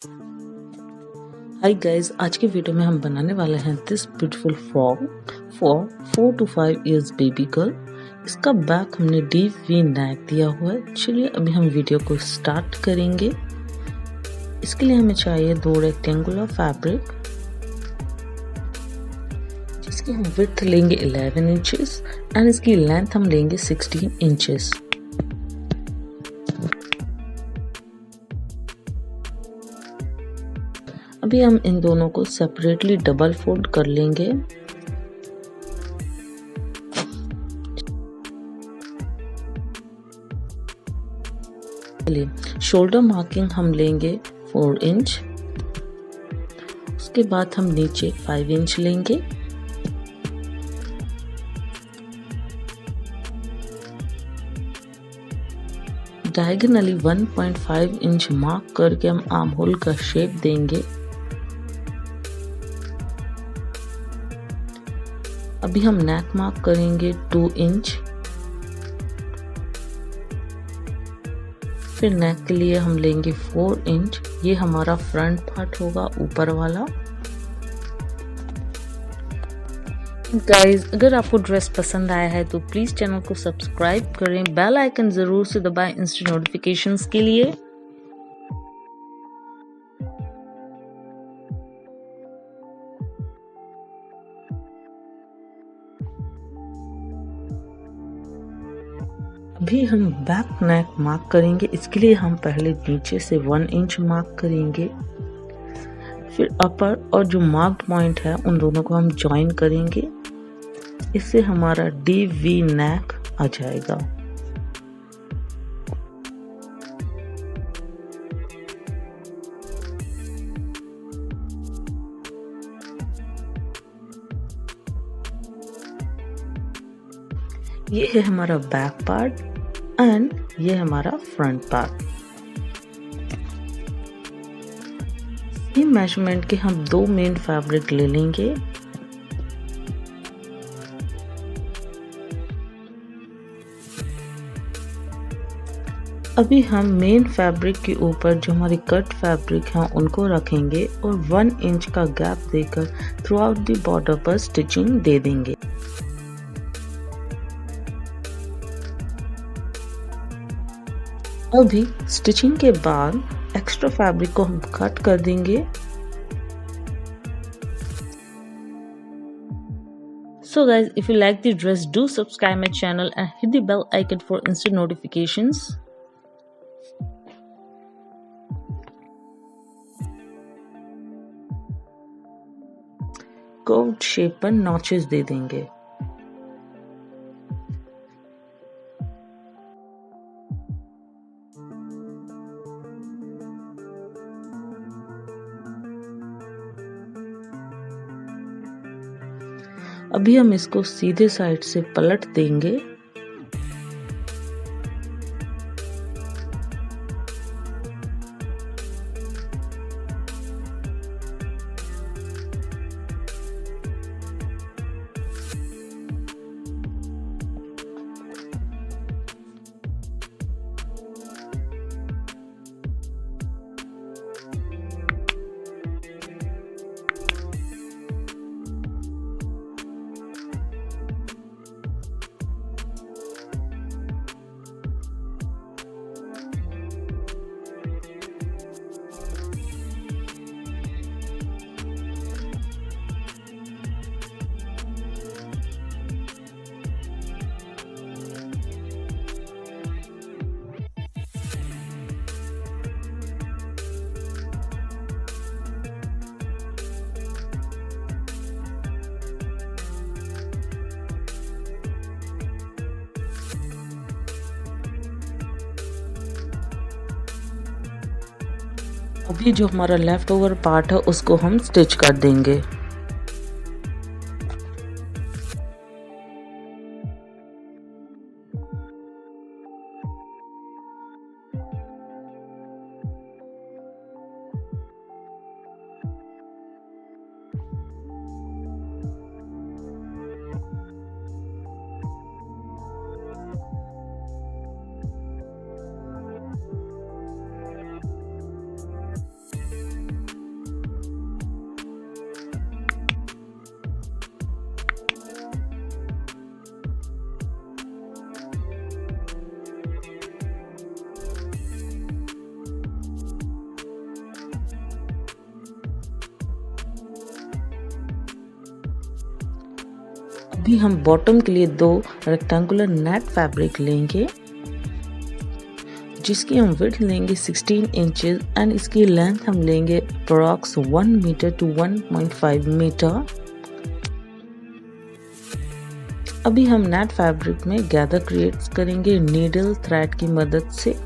Hi guys, आज की video में हम बनाने वाले हैं this beautiful frock for 4 to 5 years baby girl. इसका बैक हमने डीप वी नेक दिया हुआ है। चलिए अभी हम वीडियो को स्टार्ट करेंगे। इसके लिए हमें चाहिए 2 रेक्टेंगुलर फैब्रिक, जिसकी हम विड्थ लेंगे 11 इंचेस एंड इसकी लेंथ हम लेंगे 16 इंचेस। अभी हम इन दोनों को सेपरेटली डबल फोल्ड कर लेंगे। शोल्डर मार्किंग हम लेंगे 4 इंच, उसके बाद हम नीचे 5 इंच लेंगे। डायगोनली 1.5 इंच मार्क करके हम आर्म होल का शेप देंगे। अभी हम नेक मार्क करेंगे 2 इंच। फिर नेक के लिए हम लेंगे 4 इंच। ये हमारा फ्रंट पार्ट होगा, ऊपर वाला। गाइज, अगर आपको ड्रेस पसंद आया है तो प्लीज चैनल को सब्सक्राइब करें, बेल आइकन जरूर से दबाएं इंस्टेंट नोटिफिकेशंस के लिए। अभी हम बैक नेक मार्क करेंगे। इसके लिए हम पहले नीचे से 1 इंच मार्क करेंगे, फिर अपर और जो मार्क्ड पॉइंट है उन दोनों को हम ज्वाइन करेंगे। इससे हमारा डी वी नेक आ जाएगा। ये है हमारा बैक पार्ट एंड ये हमारा फ्रंट पार्ट। सेम मेजरमेंट के हम 2 मेन फैब्रिक ले लेंगे। अभी हम मेन फैब्रिक के ऊपर जो हमारी कट फैब्रिक है उनको रखेंगे और 1 इंच का गैप देकर थ्रू आउट द बॉर्डर पर स्टिचिंग दे देंगे। अभी स्टिचिंग के बाद एक्स्ट्रा फैब्रिक को हम कट कर देंगे। So guys, if you like the dress, do subscribe my channel and hit the bell icon for instant notifications. Curved shape पर नॉचेस दे देंगे। अभी हम इसको सीधे साइड से पलट देंगे। अभी जो हमारा लेफ्ट ओवर पार्ट है उसको हम स्टिच कर देंगे। अभी हम बॉटम के लिए 2 रेक्टेंगुलर नेट फैब्रिक लेंगे, जिसकी हम विड्थ लेंगे 16 इंचेस एंड इसकी लेंथ हम लेंगे अप्रॉक्स 1 मीटर टू 1.5 मीटर। अभी हम नेट फैब्रिक में गैदर क्रिएट करेंगे नीडल थ्रेड की मदद से।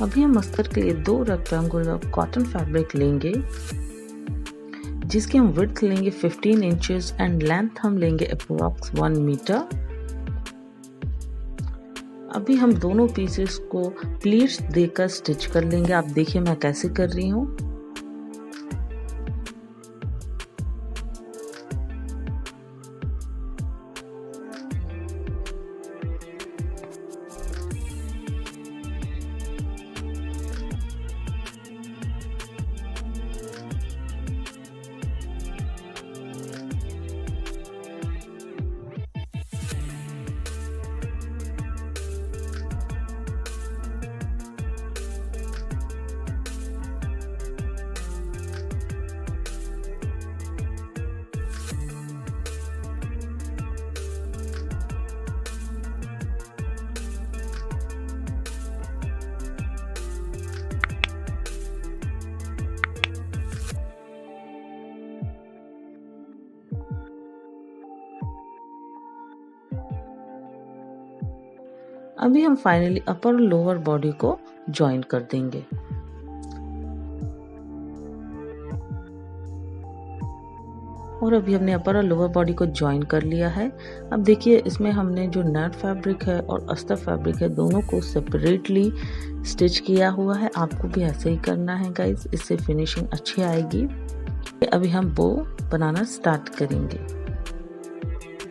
अभी हम अस्तर के लिए 2 रेक्टेंगुलर कॉटन फैब्रिक लेंगे, जिसकी हम विड्थ लेंगे 15 इंचेस एंड लेंथ हम लेंगे अप्रॉक्स 1 मीटर। अभी हम दोनों पीसेस को प्लीट्स देकर स्टिच कर लेंगे। आप देखिए मैं कैसे कर रही हूँ। अभी हम फाइनली अपर और लोअर बॉडी को ज्वाइन कर देंगे। और अभी हमने अपर और लोअर बॉडी को ज्वाइन कर लिया है। अब देखिए इसमें हमने जो नेट फैब्रिक है और अस्तर फैब्रिक है दोनों को सेपरेटली स्टिच किया हुआ है। आपको भी ऐसे ही करना है गाइस, इससे फिनिशिंग अच्छी आएगी। अभी हम बो बनाना स्टार्ट करेंगे।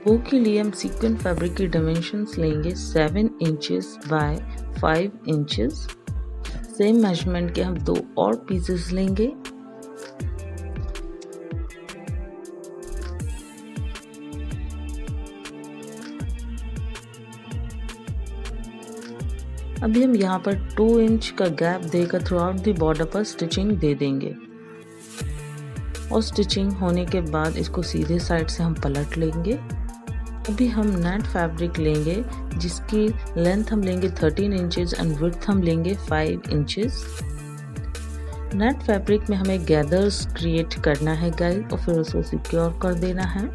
बो के लिए हम सीक्वेंस फैब्रिक की डायमेंशंस लेंगे 7 inches bye 5 inches. Same measurement के हम 2 और पीसेस लेंगे। अभी हम यहाँ पर 2 इंच का गैप देकर थ्रू आउट द बॉर्डर पर स्टिचिंग दे देंगे। और स्टिचिंग होने के बाद इसको सीधे साइड से हम पलट लेंगे। अभी हम नेट फैब्रिक लेंगे, जिसकी लेंथ हम लेंगे 13 इंचेस एंड विड्थ हम लेंगे 5 इंचेस। नेट फैब्रिक में हमें गैदर्स क्रिएट करना है गाइस, और फिर उसको सिक्योर कर देना है।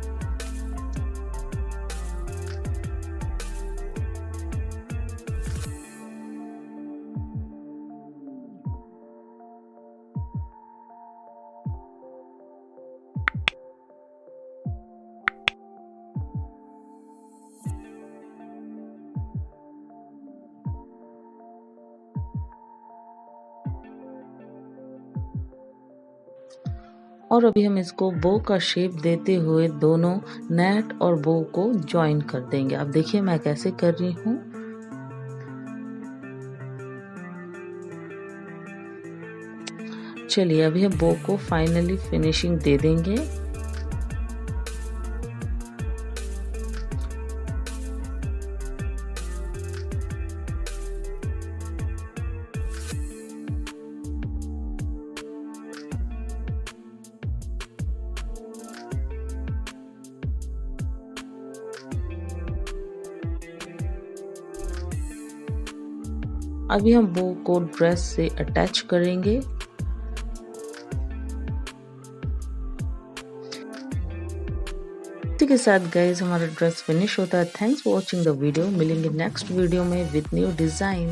और अभी हम इसको बो का शेप देते हुए दोनों नेट और बो को ज्वाइन कर देंगे। आप देखिए मैं कैसे कर रही हूँ। चलिए अभी हम बो को फाइनली फिनिशिंग दे देंगे। अभी हम बो को ड्रेस से अटैच करेंगे। इसी के साथ गाइज हमारा ड्रेस फिनिश होता है। Thanks for watching the video. मिलेंगे नेक्स्ट वीडियो में विद न्यू डिजाइन।